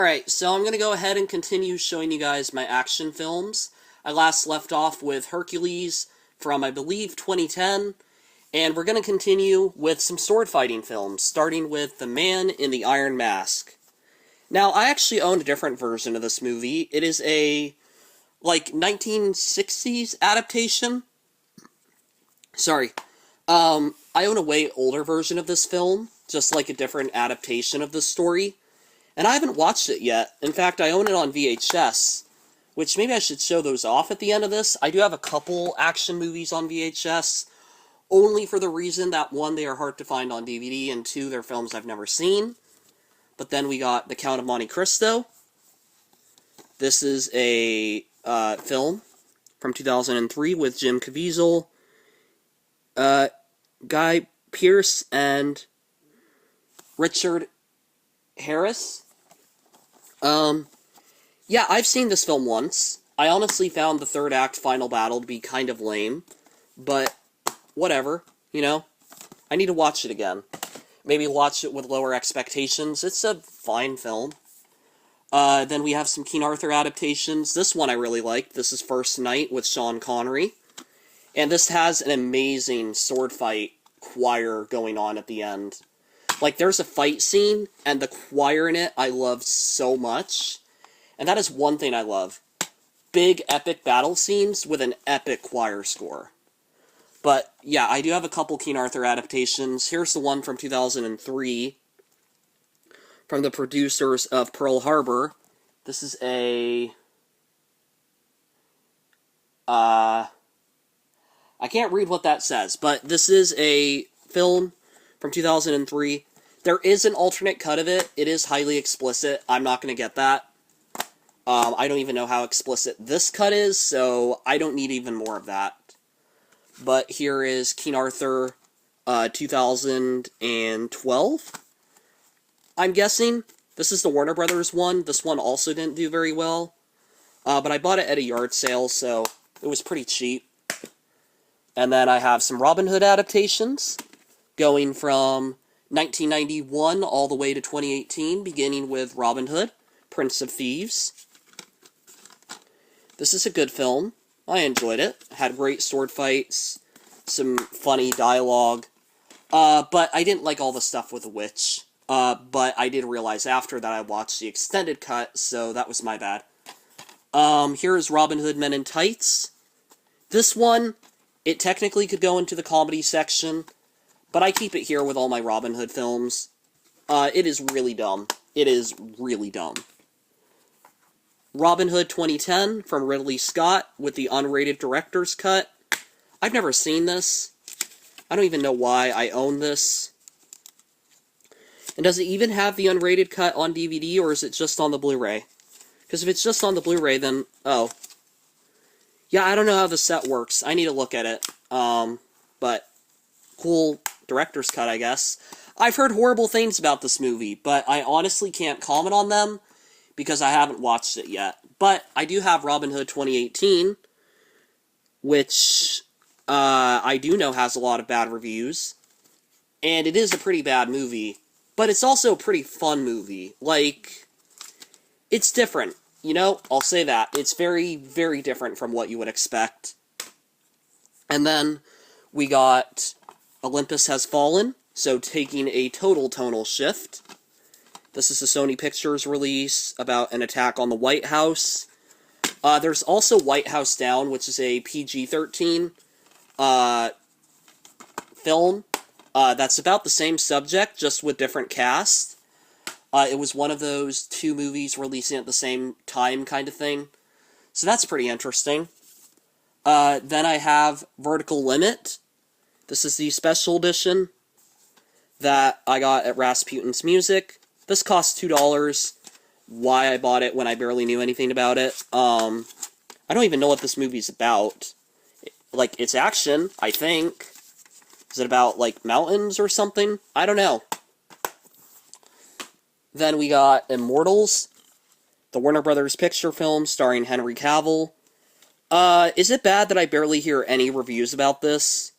Alright, so I'm going to go ahead and continue showing you guys my action films. I last left off with Hercules from, I believe, 2010, and we're going to continue with some sword fighting films, starting with The Man in the Iron Mask. Now, I actually own a different version of this movie. It is a, 1960s adaptation. Sorry. I own a way older version of this film, just like a different adaptation of this story. And I haven't watched it yet. In fact, I own it on VHS, which maybe I should show those off at the end of this. I do have a couple action movies on VHS, only for the reason that, one, they are hard to find on DVD, and two, they're films I've never seen. But then we got The Count of Monte Cristo. This is a film from 2003 with Jim Caviezel, Guy Pearce, and Richard Harris. Yeah, I've seen this film once. I honestly found the third act final battle to be kind of lame, but whatever, you know? I need to watch it again. Maybe watch it with lower expectations. It's a fine film. Then we have some King Arthur adaptations. This one I really liked. This is First Knight with Sean Connery. And this has an amazing sword fight choir going on at the end. Like, there's a fight scene, and the choir in it I love so much. And that is one thing I love. Big, epic battle scenes with an epic choir score. But, yeah, I do have a couple King Arthur adaptations. Here's the one from 2003, from the producers of Pearl Harbor. This is a... I can't read what that says, but this is a film from 2003. There is an alternate cut of it. It is highly explicit. I'm not going to get that. I don't even know how explicit this cut is, so I don't need even more of that. But here is King Arthur 2012. I'm guessing. This is the Warner Brothers one. This one also didn't do very well. But I bought it at a yard sale, so it was pretty cheap. And then I have some Robin Hood adaptations, going from 1991 all the way to 2018, beginning with Robin Hood, Prince of Thieves. This is a good film. I enjoyed it. Had great sword fights, some funny dialogue, but I didn't like all the stuff with the witch. But I did realize after that I watched the extended cut, so that was my bad. Here is Robin Hood Men in Tights. This one, it technically could go into the comedy section, but I keep it here with all my Robin Hood films. It is really dumb. It is really dumb. Robin Hood 2010 from Ridley Scott with the unrated director's cut. I've never seen this. I don't even know why I own this. And does it even have the unrated cut on DVD, or is it just on the Blu-ray? Because if it's just on the Blu-ray, then... oh. Yeah, I don't know how the set works. I need to look at it. But cool director's cut, I guess. I've heard horrible things about this movie, but I honestly can't comment on them because I haven't watched it yet. But I do have Robin Hood 2018, which I do know has a lot of bad reviews. And it is a pretty bad movie, but it's also a pretty fun movie. Like, it's different. You know, I'll say that. It's very, very different from what you would expect. And then we got Olympus Has Fallen, so taking a total tonal shift. This is a Sony Pictures release about an attack on the White House. There's also White House Down, which is a PG-13 film that's about the same subject, just with different cast. It was one of those two movies releasing at the same time kind of thing. So that's pretty interesting. Then I have Vertical Limit. This is the special edition that I got at Rasputin's Music. This cost $2. Why I bought it when I barely knew anything about it. I don't even know what this movie's about. Like, it's action, I think. Is it about, like, mountains or something? I don't know. Then we got Immortals, the Warner Brothers picture film starring Henry Cavill. Is it bad that I barely hear any reviews about this?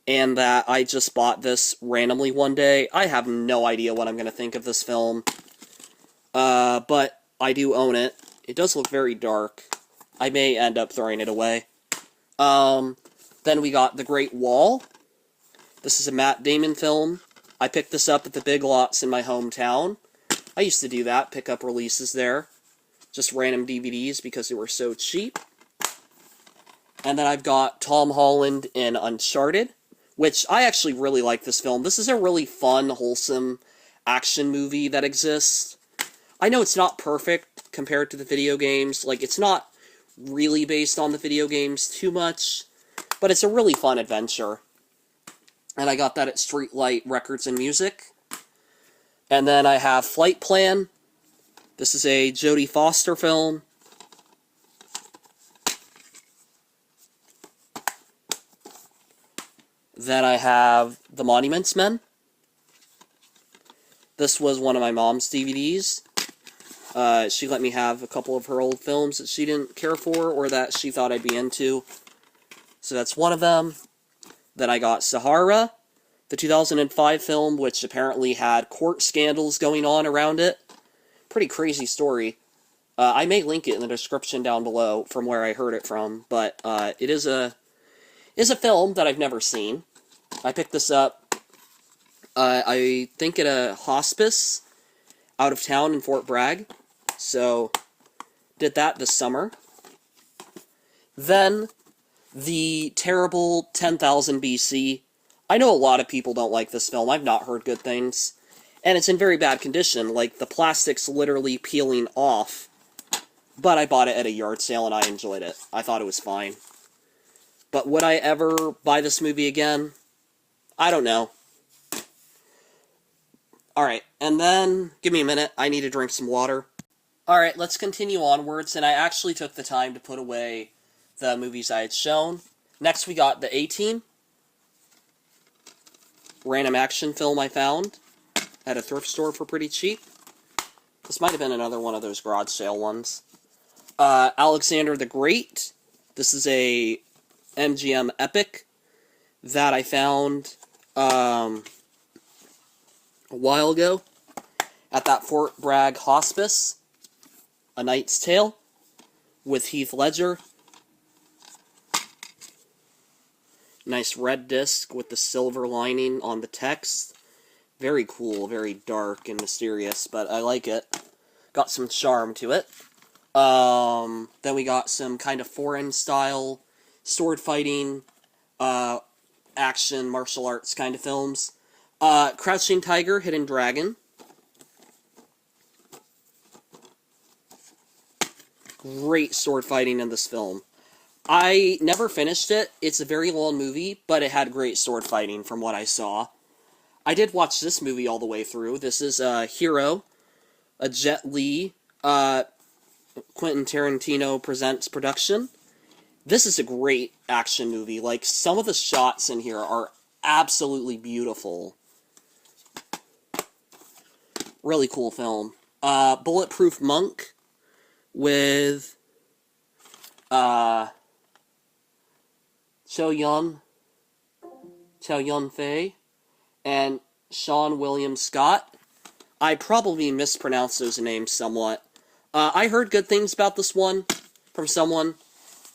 And that I just bought this randomly one day? I have no idea what I'm going to think of this film. But I do own it. It does look very dark. I may end up throwing it away. Then we got The Great Wall. This is a Matt Damon film. I picked this up at the Big Lots in my hometown. I used to do that, pick up releases there. Just random DVDs because they were so cheap. And then I've got Tom Holland in Uncharted, which I actually really like this film. This is a really fun, wholesome action movie that exists. I know it's not perfect compared to the video games. Like, it's not really based on the video games too much, but it's a really fun adventure. And I got that at Streetlight Records and Music. And then I have Flight Plan. This is a Jodie Foster film. Then I have The Monuments Men. This was one of my mom's DVDs. She let me have a couple of her old films that she didn't care for or that she thought I'd be into. So that's one of them. Then I got Sahara, the 2005 film, which apparently had court scandals going on around it. Pretty crazy story. I may link it in the description down below from where I heard it from, but it is a film that I've never seen. I picked this up, I think at a hospice out of town in Fort Bragg. So, did that this summer. Then, the terrible 10,000 BC. I know a lot of people don't like this film. I've not heard good things. And it's in very bad condition. Like, the plastic's literally peeling off. But I bought it at a yard sale and I enjoyed it. I thought it was fine. But would I ever buy this movie again? I don't know. Alright, and then, give me a minute, I need to drink some water. Alright, let's continue onwards, and I actually took the time to put away the movies I had shown. Next we got The A-Team. Random action film I found at a thrift store for pretty cheap. This might have been another one of those garage sale ones. Alexander the Great. This is a MGM epic that I found a while ago at that Fort Bragg hospice. A Knight's Tale with Heath Ledger. Nice red disc with the silver lining on the text. Very cool, very dark and mysterious, but I like it. Got some charm to it. Then we got some kind of foreign style sword fighting, action, martial arts kind of films. Crouching Tiger, Hidden Dragon. Great sword fighting in this film. I never finished it. It's a very long movie, but it had great sword fighting from what I saw. I did watch this movie all the way through. This is Hero, a Jet Li, Quentin Tarantino presents production. This is a great action movie. Like, some of the shots in here are absolutely beautiful. Really cool film. Bulletproof Monk with Chow Yun-fei, and Sean William Scott. I probably mispronounced those names somewhat. I heard good things about this one from someone.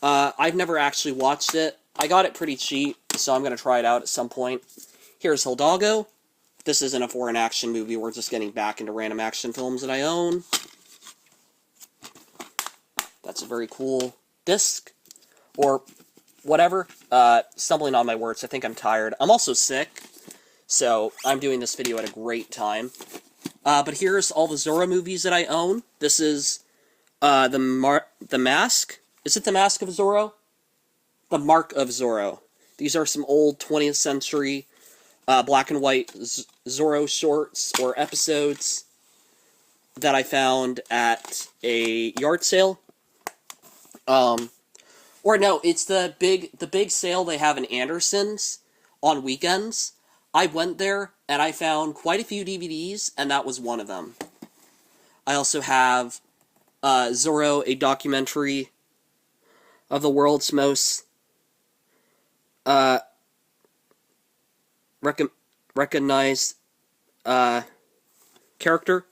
I've never actually watched it. I got it pretty cheap, so I'm going to try it out at some point. Here's Hidalgo. This isn't a foreign action movie. We're just getting back into random action films that I own. That's a very cool disc. Or whatever. Stumbling on my words. I think I'm tired. I'm also sick, so I'm doing this video at a great time. But here's all the Zorro movies that I own. This is The Mask. Is it The Mask of Zorro? The Mark of Zorro. These are some old 20th century black and white Zorro shorts or episodes that I found at a yard sale. Or no, it's the big sale they have in Anderson's on weekends. I went there, and I found quite a few DVDs, and that was one of them. I also have Zorro, a documentary of the world's most recognized character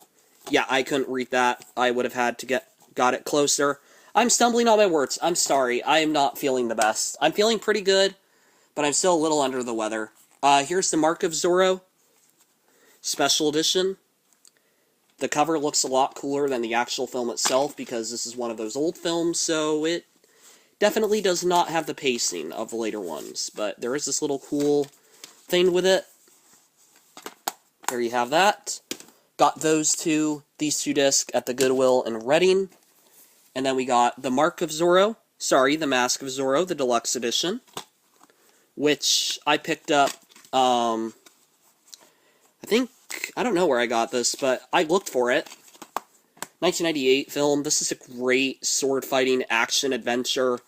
Yeah, I couldn't read that. I would have had to got it closer. I'm stumbling on my words. I'm sorry. I am not feeling the best. I'm feeling pretty good, but I'm still a little under the weather. Here's the Mark of Zorro Special Edition. The cover looks a lot cooler than the actual film itself because this is one of those old films, so it definitely does not have the pacing of the later ones. But there is this little cool thing with it. There you have that. Got these two discs at the Goodwill in Reading. And then we got the Mask of Zorro, the Deluxe Edition, which I picked up, I don't know where I got this, but I looked for it. 1998 film. This is a great sword-fighting action-adventure.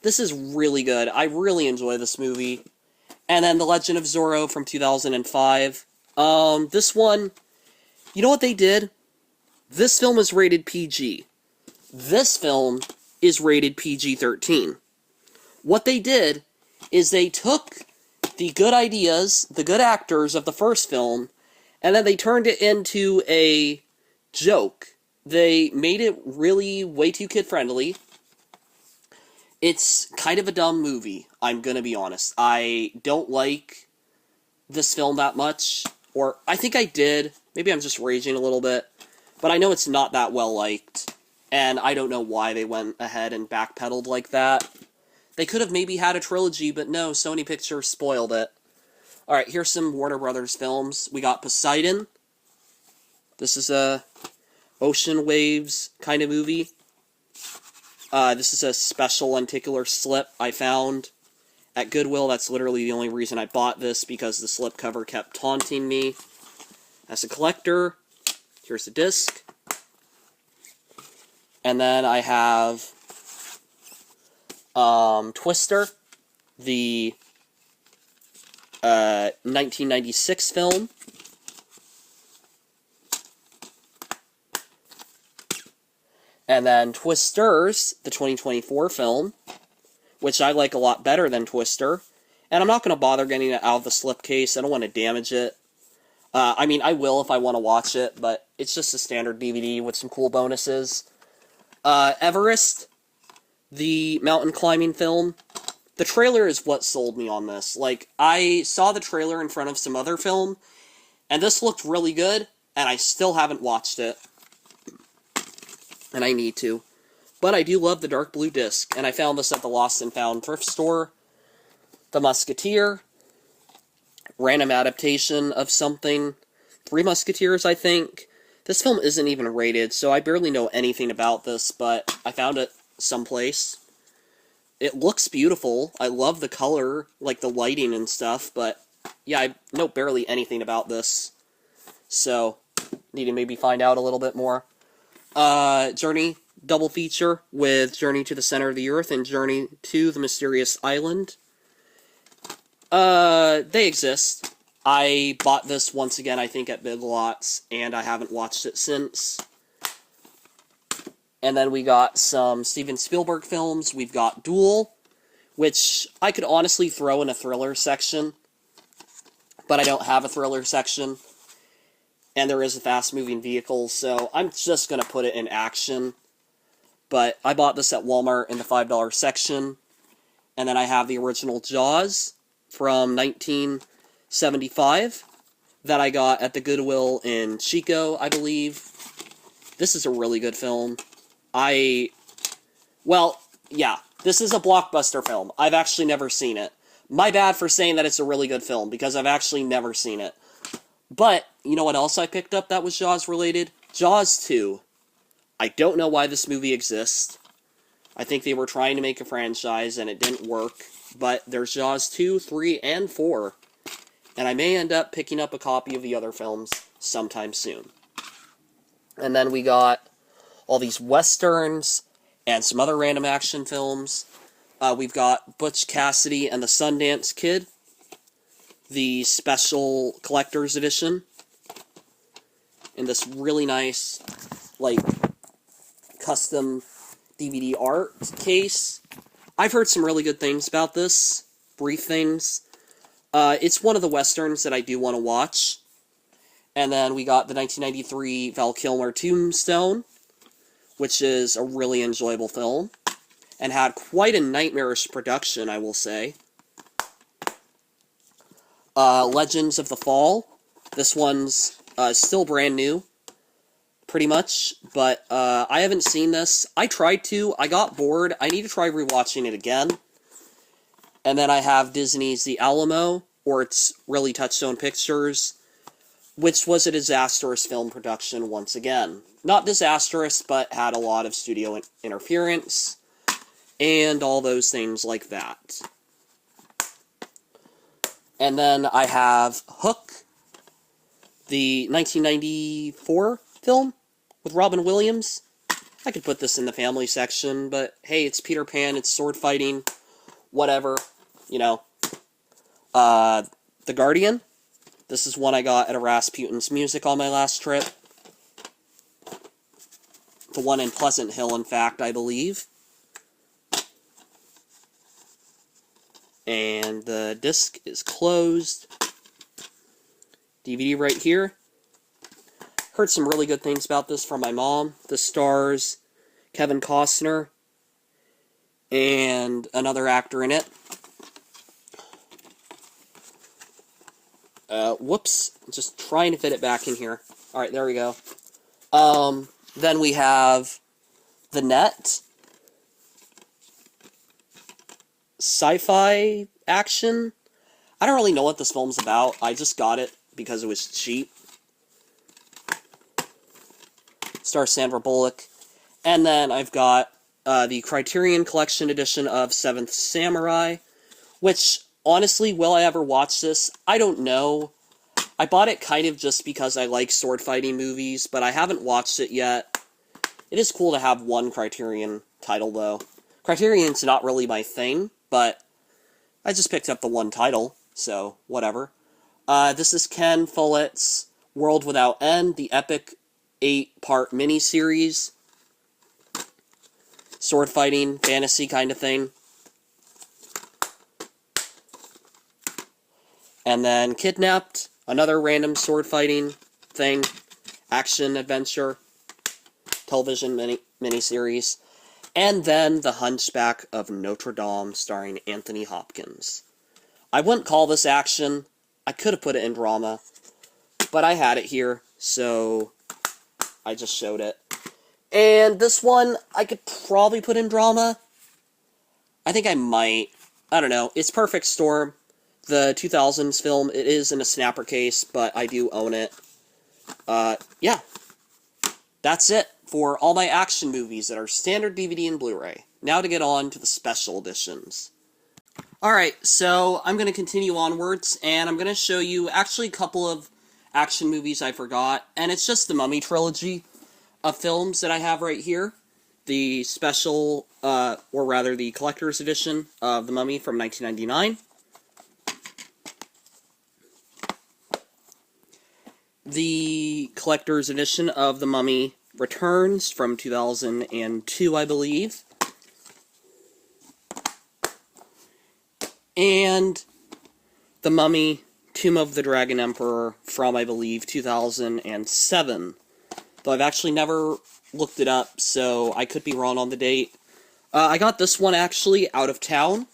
This is really good. I really enjoy this movie. And then The Legend of Zorro from 2005. This one, you know what they did? This film is rated PG. This film is rated PG-13. What they did is they took the good ideas, the good actors of the first film, and then they turned it into a joke. They made it really way too kid-friendly. It's kind of a dumb movie, I'm gonna be honest. I don't like this film that much, or I think I did. Maybe I'm just raging a little bit, but I know it's not that well-liked. And I don't know why they went ahead and backpedaled like that. They could have maybe had a trilogy, but no, Sony Pictures spoiled it. Alright, here's some Warner Brothers films. We got Poseidon. This is a ocean waves kind of movie. This is a special lenticular slip I found at Goodwill. That's literally the only reason I bought this, because the slipcover kept taunting me. As a collector, here's the disc. And then I have Twister, the 1996 film. And then Twisters, the 2024 film, which I like a lot better than Twister. And I'm not going to bother getting it out of the slipcase. I don't want to damage it. I mean, I will if I want to watch it, but it's just a standard DVD with some cool bonuses. Everest, the mountain climbing film. The trailer is what sold me on this. Like, I saw the trailer in front of some other film, and this looked really good, and I still haven't watched it. And I need to. But I do love the dark blue disc, and I found this at the Lost and Found thrift store. The Musketeer. Random adaptation of something. Three Musketeers, I think. This film isn't even rated, so I barely know anything about this, but I found it someplace. It looks beautiful. I love the color, like the lighting and stuff, but yeah, I know barely anything about this. So, need to maybe find out a little bit more. Journey double feature with Journey to the Center of the Earth and Journey to the Mysterious Island. They exist. I bought this once again, I think, at Big Lots, and I haven't watched it since. And then we got some Steven Spielberg films. We've got Duel, which I could honestly throw in a thriller section, but I don't have a thriller section. And there is a fast-moving vehicle, so I'm just going to put it in action. But I bought this at Walmart in the $5 section. And then I have the original Jaws from 1975 that I got at the Goodwill in Chico, I believe. This is a really good film. Well, yeah, this is a blockbuster film. I've actually never seen it. My bad for saying that it's a really good film, because I've actually never seen it. But, you know what else I picked up that was Jaws related? Jaws 2. I don't know why this movie exists. I think they were trying to make a franchise and it didn't work. But there's Jaws 2, 3, and 4. And I may end up picking up a copy of the other films sometime soon. And then we got all these westerns and some other random action films. We've got Butch Cassidy and the Sundance Kid, the special collector's edition, in this really nice, like, custom DVD art case. I've heard some really good things about this, brief things. It's one of the westerns that I do want to watch, And then we got the 1993 Val Kilmer Tombstone, which is a really enjoyable film, and had quite a nightmarish production, I will say. Legends of the Fall. This one's still brand new, pretty much, but I haven't seen this. I tried to. I got bored. I need to try rewatching it again. And then I have Disney's The Alamo, or it's really Touchstone Pictures, which was a disastrous film production once again. Not disastrous, but had a lot of studio interference, and all those things like that. And then I have Hook, the 1994 film with Robin Williams. I could put this in the family section, but hey, it's Peter Pan, it's sword fighting, whatever, you know. The Guardian. This is one I got at a Rasputin's Music on my last trip. The one in Pleasant Hill, in fact, I believe. And the disc is closed. DVD right here. Heard some really good things about this from my mom. This stars Kevin Costner and another actor in it. Whoops. Just trying to fit it back in here. Alright, there we go. Then we have The Net. Sci-fi action. I don't really know what this film's about. I just got it because it was cheap. Stars Sandra Bullock. And then I've got the Criterion Collection edition of Seventh Samurai, which, honestly, will I ever watch this? I don't know. I bought it kind of just because I like sword fighting movies, but I haven't watched it yet. It is cool to have one Criterion title, though. Criterion's not really my thing, but I just picked up the one title, so whatever. This is Ken Follett's World Without End, the epic 8-part miniseries. Sword fighting, fantasy kind of thing. And then Kidnapped, another random sword fighting thing. Action adventure. Television miniseries. And then The Hunchback of Notre Dame, starring Anthony Hopkins. I wouldn't call this action. I could have put it in drama. But I had it here, so I just showed it. And this one, I could probably put in drama. I think I might. I don't know. It's Perfect Storm, the 2000s film. It is in a snapper case, but I do own it. Yeah. That's it for all my action movies that are standard DVD and Blu-ray. Now to get on to the special editions. Alright, so I'm going to continue onwards, and I'm going to show you actually a couple of action movies I forgot, and it's just the Mummy trilogy of films that I have right here. The special, or rather the collector's edition of The Mummy from 1999. The collector's edition of The Mummy Returns from 2002, I believe. And The Mummy, Tomb of the Dragon Emperor from, I believe, 2007. Though I've actually never looked it up, so I could be wrong on the date. I got this one, actually, out of town.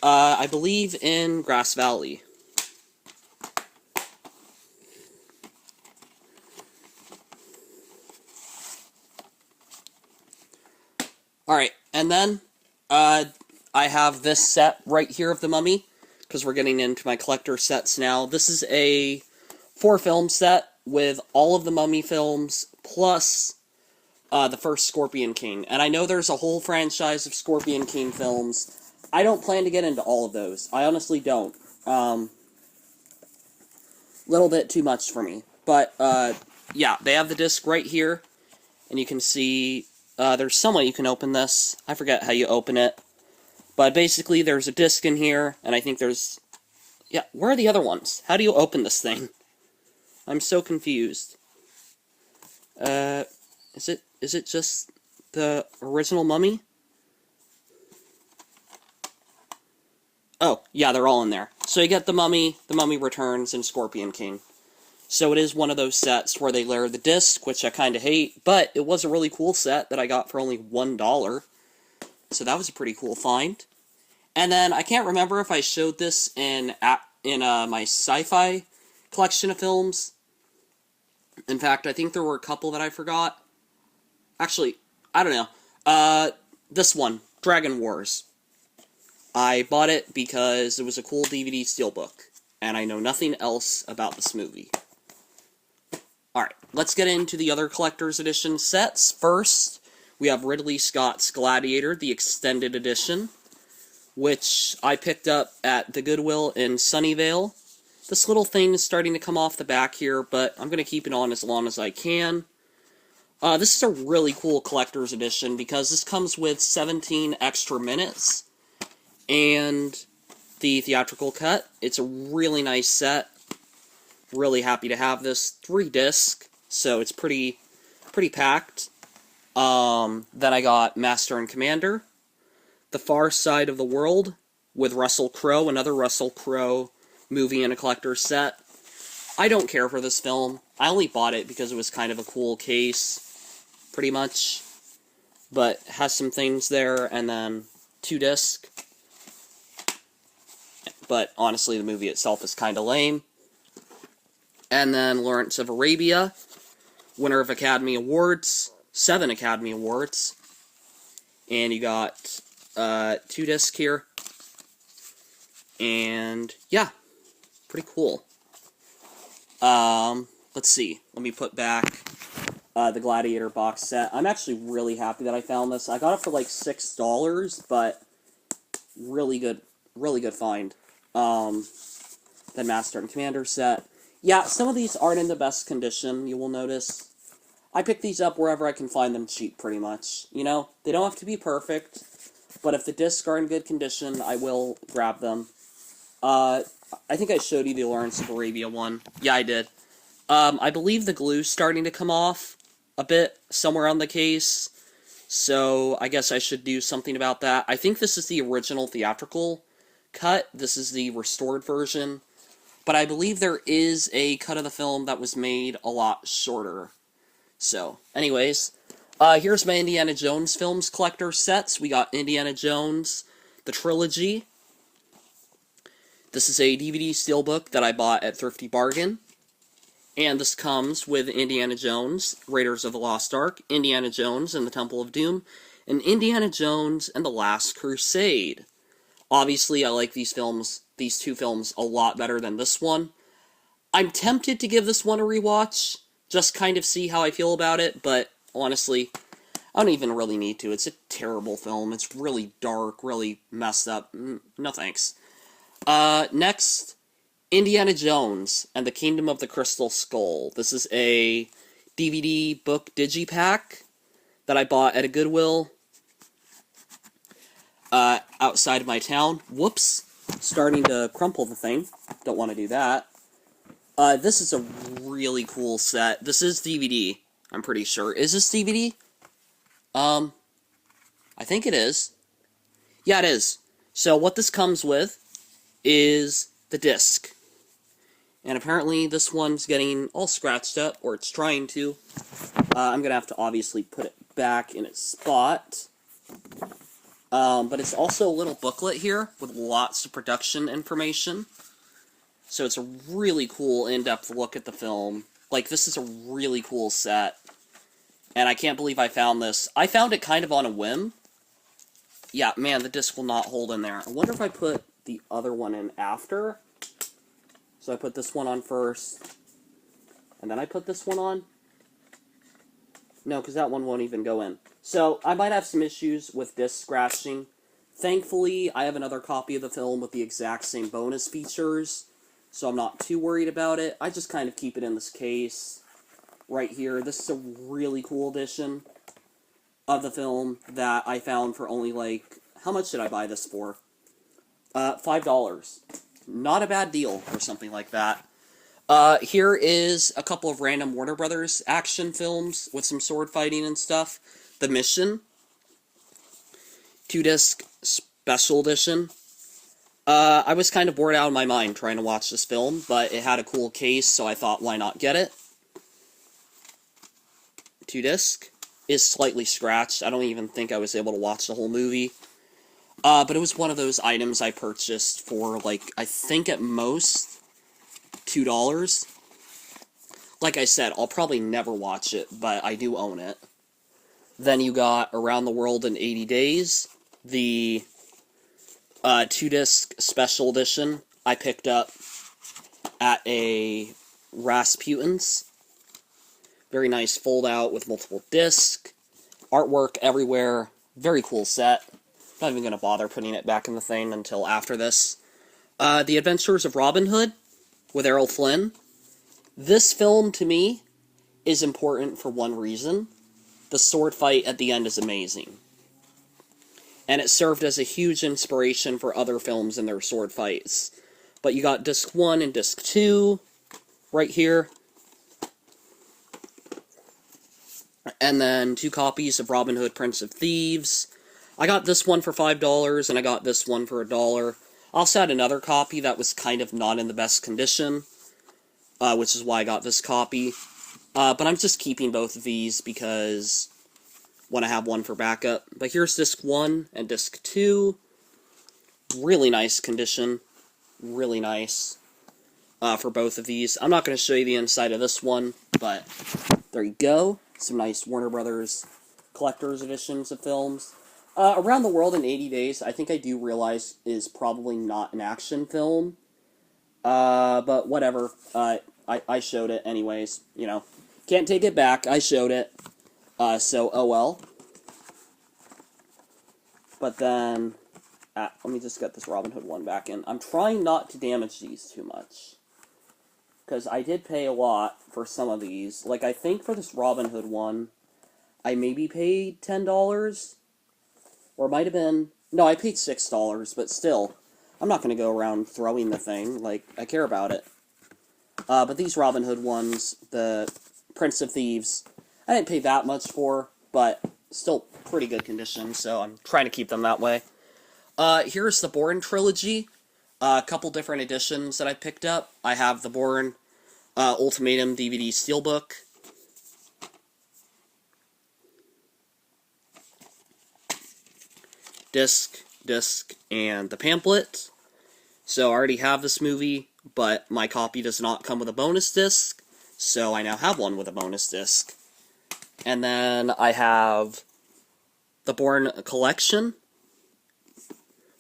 I believe in Grass Valley. Alright, and then, I have this set right here of The Mummy, because we're getting into my collector sets now. This is a 4-film set with all of the Mummy films, plus the first Scorpion King. And I know there's a whole franchise of Scorpion King films. I don't plan to get into all of those. I honestly don't. Little bit too much for me. But, yeah, they have the disc right here, and you can see... there's some way you can open this. I forget how you open it. But basically, there's a disc in here, and I think there's... Yeah, where are the other ones? How do you open this thing? I'm so confused. Is it just the original Mummy? Oh, yeah, they're all in there. So you get The Mummy Returns, and Scorpion King. So it is one of those sets where they layer the disc, which I kind of hate, but it was a really cool set that I got for only $1. So that was a pretty cool find. And then I can't remember if I showed this in my sci-fi collection of films. In fact, I think there were a couple that I forgot. Actually, I don't know. This one, Dragon Wars. I bought it because it was a cool DVD steelbook, and I know nothing else about this movie. Alright, let's get into the other Collector's Edition sets. First, we have Ridley Scott's Gladiator, the Extended Edition, which I picked up at the Goodwill in Sunnyvale. This little thing is starting to come off the back here, but I'm going to keep it on as long as I can. This is a really cool Collector's Edition because this comes with 17 extra minutes and the theatrical cut. It's a really nice set. Really happy to have this. 3 disc, so it's pretty packed. Then I got Master and Commander, The Far Side of the World with Russell Crowe, another Russell Crowe movie in a collector's set. I don't care for this film. I only bought it because it was kind of a cool case, pretty much. But has some things there, and then 2 disc. But honestly, the movie itself is kind of lame. And then Lawrence of Arabia, winner of Academy Awards, 7 Academy Awards. And you got 2 discs here. And yeah, pretty cool. Let's see. Let me put back the Gladiator box set. I'm actually really happy that I found this. I got it for like $6, but really good find. The Master and Commander set. Yeah, some of these aren't in the best condition, you will notice. I pick these up wherever I can find them cheap, pretty much. You know, they don't have to be perfect, but if the discs are in good condition, I will grab them. I think I showed you the Lawrence of Arabia one. Yeah, I did. I believe the glue's starting to come off a bit somewhere on the case, so I guess I should do something about that. I think this is the original theatrical cut. This is the restored version. But I believe there is a cut of the film that was made a lot shorter. So, anyways, here's my Indiana Jones films collector sets. We got Indiana Jones, the trilogy. This is a DVD steelbook that I bought at Thrifty Bargain. And this comes with Indiana Jones, Raiders of the Lost Ark, Indiana Jones and the Temple of Doom, and Indiana Jones and the Last Crusade. Obviously, I like these 2 films, a lot better than this one. I'm tempted to give this one a rewatch, just kind of see how I feel about it, but honestly, I don't even really need to. It's a terrible film. It's really dark, really messed up. No thanks. Next, Indiana Jones and the Kingdom of the Crystal Skull. This is a DVD book digipack that I bought at a Goodwill outside of my town. Whoops. Starting to crumple the thing. Don't want to do that. This is a really cool set. This is DVD, I'm pretty sure. Is this DVD? I think it is. Yeah, it is. So what this comes with is the disc. And apparently this one's getting all scratched up, or it's trying to. I'm going to have to obviously put it back in its spot. But it's also a little booklet here with lots of production information. So it's a really cool in-depth look at the film. Like, this is a really cool set. And I can't believe I found this. I found it kind of on a whim. Yeah, man, the disc will not hold in there. I wonder if I put the other one in after. So I put this one on first. And then I put this one on. No, because that one won't even go in. So, I might have some issues with disc scratching. Thankfully, I have another copy of the film with the exact same bonus features, so I'm not too worried about it. I just kind of keep it in this case right here. This is a really cool edition of the film that I found for only, like, how much did I buy this for? $5. Not a bad deal for something like that. Here is a couple of random Warner Brothers action films with some sword fighting and stuff. The Mission, 2-disc special edition. I was kind of bored out of my mind trying to watch this film, but it had a cool case, so I thought, why not get it? 2-disc. Is slightly scratched. I don't even think I was able to watch the whole movie. But it was one of those items I purchased for, like, I think at most $2. Like I said, I'll probably never watch it, but I do own it. Then you got Around the World in 80 Days, the 2-disc special edition I picked up at a Rasputin's. Very nice fold-out with multiple discs. Artwork everywhere. Very cool set. Not even going to bother putting it back in the thing until after this. The Adventures of Robin Hood with Errol Flynn. This film, to me, is important for one reason. The sword fight at the end is amazing. And it served as a huge inspiration for other films in their sword fights. But you got Disc 1 and Disc 2 right here. And then 2 copies of Robin Hood, Prince of Thieves. I got this one for $5, and I got this one for $1. I also had another copy that was kind of not in the best condition, which is why I got this copy. But I'm just keeping both of these because I want to have one for backup. But here's Disc 1 and Disc 2. Really nice condition. Really nice for both of these. I'm not going to show you the inside of this one, but there you go. Some nice Warner Brothers collector's editions of films. Around the World in 80 Days, I think I do realize is probably not an action film. But whatever. I showed it anyways. You know, can't take it back. I showed it. So, oh well. But then, let me just get this Robin Hood one back in. I'm trying not to damage these too much. Because I did pay a lot for some of these. Like, I think for this Robin Hood one, I maybe paid $10. Or it might have been... No, I paid $6, but still. I'm not going to go around throwing the thing. Like, I care about it. But these Robin Hood ones, the Prince of Thieves, I didn't pay that much for, but still pretty good condition, so I'm trying to keep them that way. Here's the Bourne trilogy. A couple different editions that I picked up. I have the Bourne Ultimatum DVD Steelbook. Disc, and the pamphlet. So I already have this movie, but my copy does not come with a bonus disc, so I now have one with a bonus disc. And then I have the Bourne collection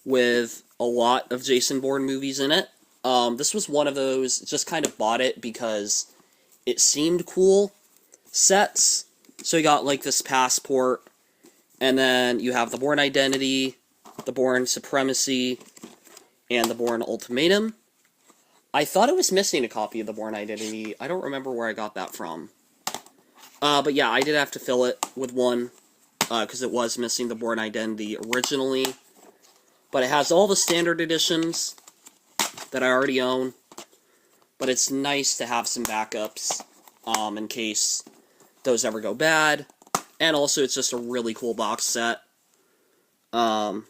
with a lot of Jason Bourne movies in it. This was one of those, just kind of bought it because it seemed cool sets. So you got like this Passport, and then you have the Bourne Identity, the Bourne Supremacy, and the Bourne Ultimatum. I thought it was missing a copy of the Bourne Identity. I don't remember where I got that from. But yeah, I did have to fill it with one, because it was missing the Bourne Identity originally. But it has all the standard editions that I already own. But it's nice to have some backups, in case those ever go bad. And also, it's just a really cool box set. Yeah.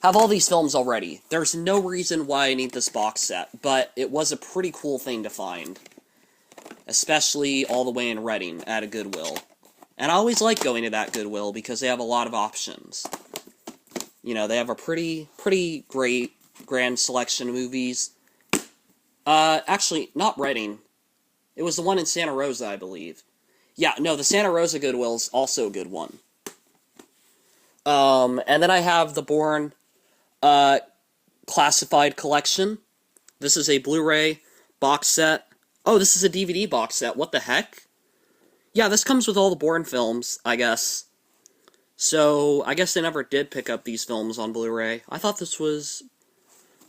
Have all these films already. There's no reason why I need this box set, but it was a pretty cool thing to find. Especially all the way in Reading at a Goodwill. And I always like going to that Goodwill because they have a lot of options. You know, they have a pretty great grand selection of movies. Actually, not Reading. It was the one in Santa Rosa, I believe. Yeah, no, the Santa Rosa Goodwill's also a good one. And then I have the Bourne Classified Collection. This is a Blu-ray box set. Oh, this is a DVD box set. What the heck? Yeah, this comes with all the Bourne films, I guess. So, I guess they never did pick up these films on Blu-ray. I thought this was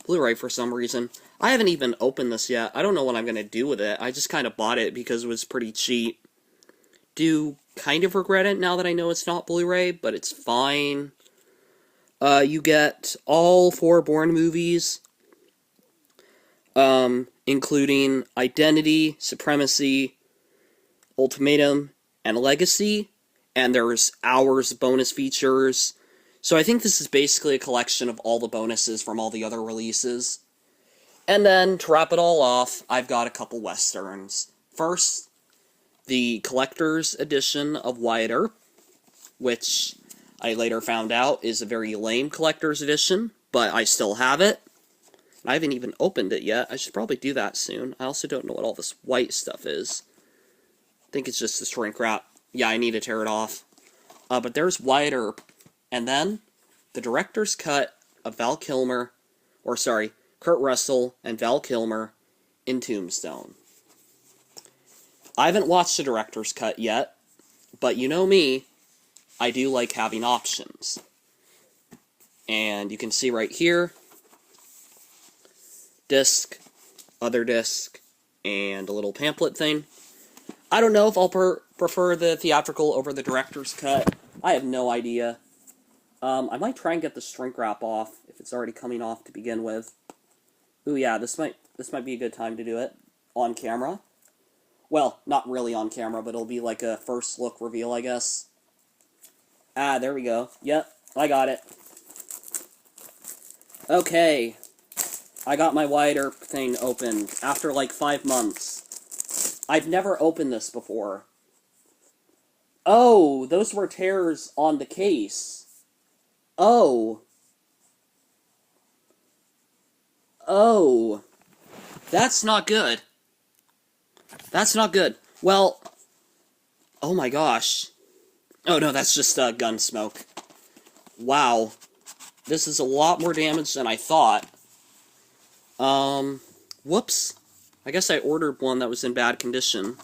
Blu-ray for some reason. I haven't even opened this yet. I don't know what I'm going to do with it. I just kind of bought it because it was pretty cheap. Do kind of regret it now that I know it's not Blu-ray, but it's fine. You get all 4 Bourne movies, including Identity, Supremacy, Ultimatum, and Legacy, and there's hours of bonus features, So I think this is basically a collection of all the bonuses from all the other releases. And then, to wrap it all off, I've got a couple westerns. First, the collector's edition of Wyatt Earp, which I later found out is a very lame collector's edition, but I still have it. I haven't even opened it yet. I should probably do that soon. I also don't know what all this white stuff is. I think it's just the shrink wrap. Yeah, I need to tear it off. But there's Wyatt Earp. And then, the director's cut of Kurt Russell and Val Kilmer in Tombstone. I haven't watched the director's cut yet, but you know me, I do like having options. And you can see right here, disc, other disc, and a little pamphlet thing. I don't know if I'll prefer the theatrical over the director's cut. I have no idea. I might try and get the shrink wrap off, if it's already coming off to begin with. Ooh yeah, this might be a good time to do it. On camera. Well, not really on camera, but it'll be like a first look reveal, I guess. Ah, there we go. Yep, I got it. Okay. I got my Wyatt Earp thing opened after like 5 months. I've never opened this before. Oh, those were tears on the case. Oh. Oh. That's not good. That's not good. Well, oh my gosh. Oh no, that's just gun smoke. Wow. This is a lot more damage than I thought. Whoops. I guess I ordered one that was in bad condition.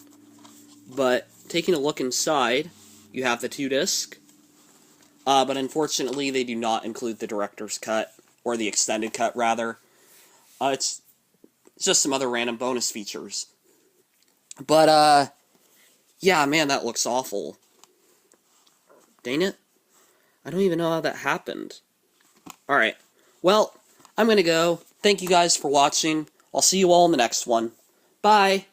But, taking a look inside, you have the 2-disc. But unfortunately, they do not include the director's cut, or the extended cut, rather. It's just some other random bonus features. But, yeah, man, that looks awful. Dang it. I don't even know how that happened. Alright. Well, I'm gonna go. Thank you guys for watching. I'll see you all in the next one. Bye!